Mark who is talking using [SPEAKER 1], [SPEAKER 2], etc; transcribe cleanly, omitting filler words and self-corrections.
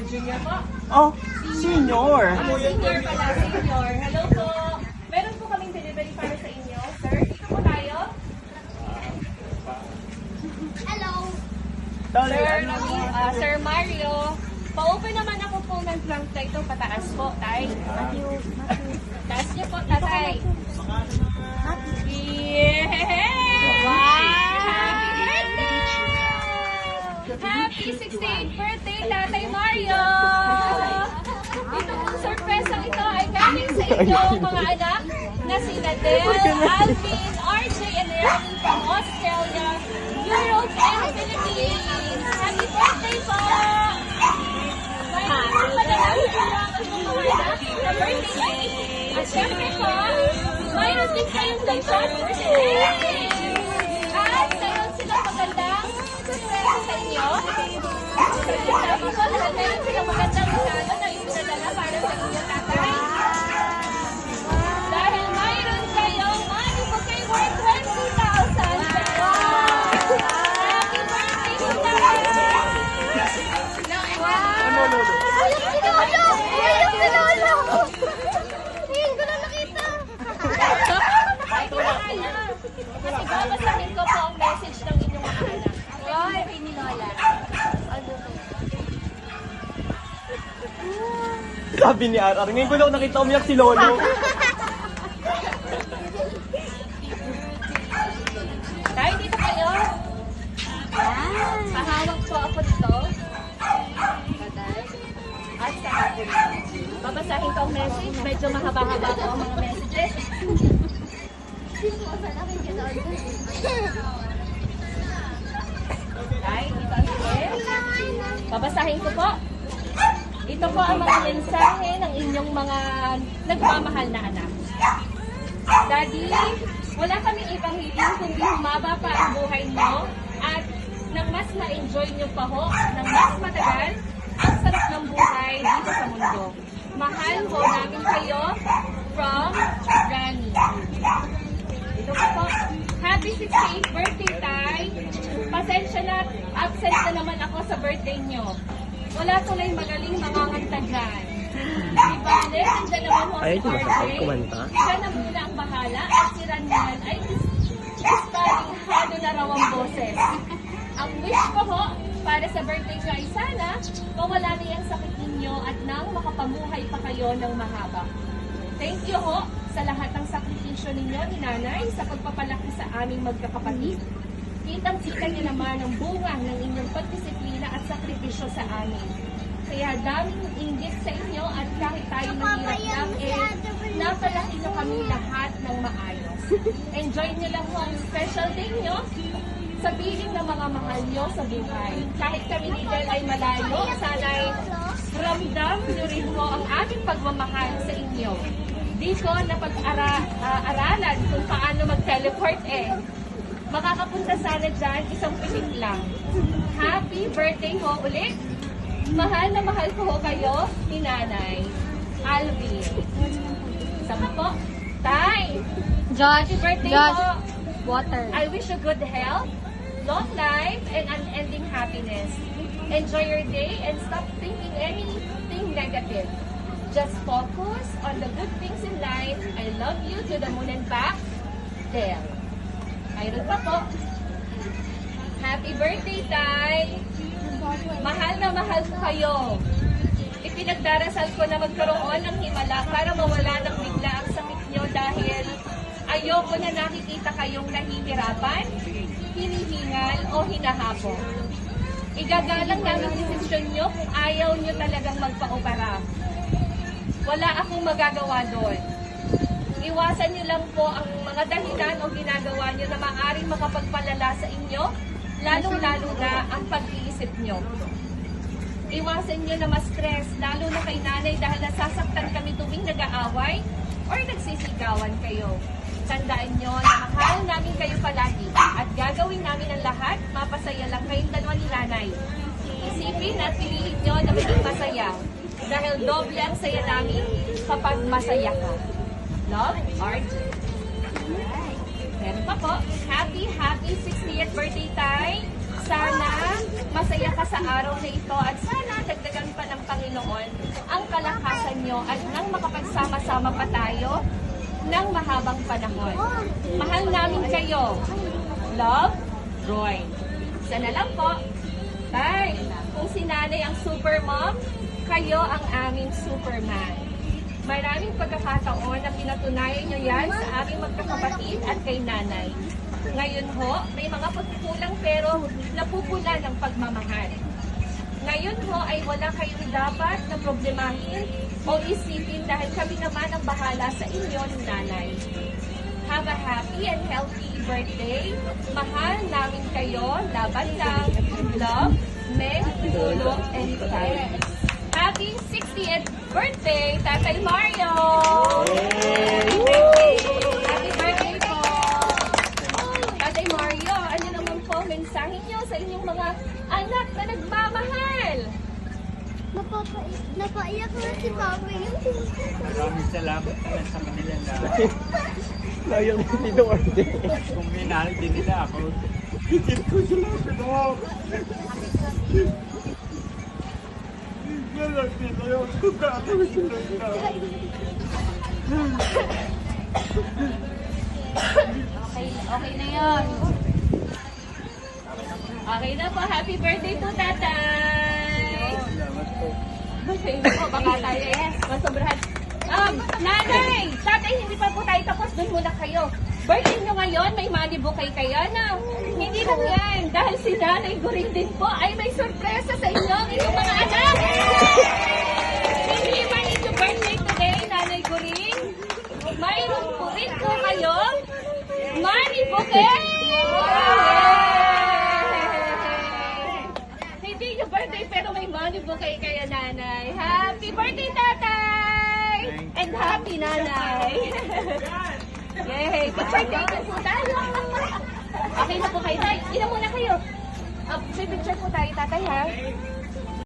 [SPEAKER 1] junior po.
[SPEAKER 2] Oh, senior.
[SPEAKER 1] Senior pala, senior. Hello po. Meron po kaming delivery para sa inyo. Sir, dito po tayo.
[SPEAKER 3] Hello.
[SPEAKER 1] Sir Mario. Pa-open naman ako po ng trunk na ito. Pataas po, tay. Taas niyo po, tatay. Yeah! Wow! Happy 16th birthday, Tatay Mario! Ito pong sorpresang ito ay galing sa inyo, mga anak, na si Nadel, Alvin, RJ, and Ernie from Australia, Europe, and Philippines. Happy birthday po! Mayroon pa naman kailangan ng mga anak na birthday. At syempre po, mayroon din kayong luncheon for today. At mayroon silang magandang sorpresa sa inyo. Tapos po, mayroon silang magandang regalo na ipinadala para sa inyo, tatay. Dahil mayroon kayong money bouquet worth 20,000 pesos. Happy birthday po, tatay! Kasi babasahin ko po ang message ng inyong mga anak.
[SPEAKER 3] Roy, ni Lola.
[SPEAKER 2] Sabi ni Ar, ngayon ko lang nakita umiyak si Lolo.
[SPEAKER 1] Tayo dito kayo. Pahawak po ako dito. At sa akin. Babasahin ko ang message. Medyo mahaba-haba po ang mga messages. Ay, dito ang message. Babasahin ko po. Ito po ang mga mensahe ng inyong mga nagmamahal na anak. Daddy, wala kaming ibang hiling kundi humaba pa ang buhay niyo at nang mas ma-enjoy niyo pa ho, nang mas matagal, ang sarap ng buhay dito sa mundo. Mahal ho namin kayo from Granny. Ito po. Happy 16th birthday, Tay. Pasensya na, absent na naman ako sa birthday niyo. Wala tuloy magaling manganganta dyan. Ibale, nandiyan naman ho si RJ. Siya na muna ang bahala at si Ranman ay istalihado na raw ang boses. Ang wish ko ho para sa birthday niyo ay sana mawala na yung sakit ninyo at nang makapamuhay pa kayo ng mahaba. Thank you ho sa lahat ng sakripisyo ninyo ni Nanay sa pagpapalaki sa aming magkakapatid. Kitang-kita niyo naman ang bunga ng inyong pagdisiplina at sakripisyo sa amin. Kaya daming inggit sa inyo at kahit tayo mahirap lang, napalaki niyo kami lahat ng maayos. Enjoy niyo lang ho ang special day niyo sa piling ng mga mahal niyo sa buhay. Kahit kami ni Del ay malayo, sana'y ramdam niyo rin ho ang aming pagmamahal sa inyo. Di ko napag-aralan kung paano mag-teleport Makakapunta sana dyan, isang piling lang. Happy birthday ho ulit. Mahal na mahal ko ho kayo ni Nanay. Alvin. Sama po. Tay!
[SPEAKER 3] Josh,
[SPEAKER 1] Happy birthday
[SPEAKER 3] Josh,
[SPEAKER 1] po.
[SPEAKER 3] water.
[SPEAKER 1] I wish you good health, long life, and unending happiness. Enjoy your day and stop thinking anything negative. Just focus on the good things in life. I love you to the moon and back. Del. Mayroon pa po. Happy birthday, Tay! Mahal na mahal ko kayo. Ipinagdarasal ko na magkaroon ng himala para mawala ng bigla ang sakit nyo dahil ayoko na nakikita kayong nahihirapan, hinihingal o hinahabol. Igagalang namin desisyon nyo kung ayaw nyo talagang magpa-opera. Wala akong magagawa doon. Iwasan nyo lang po ang mga dahilan o ginagawa nyo na maaaring makapagpalala sa inyo, lalong-lalo na ang pag-iisip nyo. Iwasan nyo na ma-stress, lalo na kay Nanay dahil nasasaktan kami tuwing nag-aaway or nagsisigawan kayo. Tandaan nyo na mahal namin kayo palagi at gagawin namin ang lahat, mapasaya lang kayong dalawa ni Nanay. Isipin at piliin nyo na maging masaya dahil doble ang saya namin kapag masaya ka. Love, RJ. Meron pa po. Happy 60th birthday, Tay. Sana masaya ka sa araw na ito at sana dagdagan pa ng Panginoon ang kalakasan nyo at nang makapagsama-sama pa tayo ng mahabang panahon. Mahal namin kayo. Love, Roy. Sana lang po. Tay, kung si nanay ang super mom, kayo ang aming superman. Maraming pagkakataon na pinatunayan nyo yan sa aming magkakapatid at kay nanay. Ngayon ho, may mga pagkukulang pero napupula ng pagmamahal. Ngayon ho ay wala kayong dapat na problemahin o isipin dahil kami naman ang bahala sa inyo ni nanay. Have a happy and healthy birthday. Mahal namin kayo. Laban lang. Love, Meg, Lolo, and Tay. Happy 60th birthday, Tatay Mario! Happy birthday po! Tatay Mario, ano naman po mensahe niyo sa inyong mga anak na nagmamahal?
[SPEAKER 3] Napaiyak na si Papa yung
[SPEAKER 4] Maraming salamat naman sa kanila na
[SPEAKER 2] Sayang si Duarte.
[SPEAKER 4] kung minahal din nila ako. Higit ko sila pinahal. Galang nila yun. Kung gagawin sila
[SPEAKER 1] Okay na yun. Okay na po. Happy birthday to Tatay!
[SPEAKER 4] Salamat po.
[SPEAKER 1] Okay po, baka tayo masobrahan. Nanay! Tatay, hindi pa po tayo tapos. Doon muna kayo. Birthday nyo ngayon, may money bouquet kayo na. Hindi lang yan. Dahil si Nanay Guring din po ay may sorpresa sa inyo, inyong mga anak. Hindi man inyong birthday today, Nanay Guring. Mayroon po rin po kayong money bouquet. Hindi yung birthday pero may money bouquet kayo, Nanay. Happy birthday, Tatay! And happy, Nanay! Yay! Picture po tayo! Okay na po kayo, Tay. Ilan muna kayo? Picture po tayo, Tatay, ha?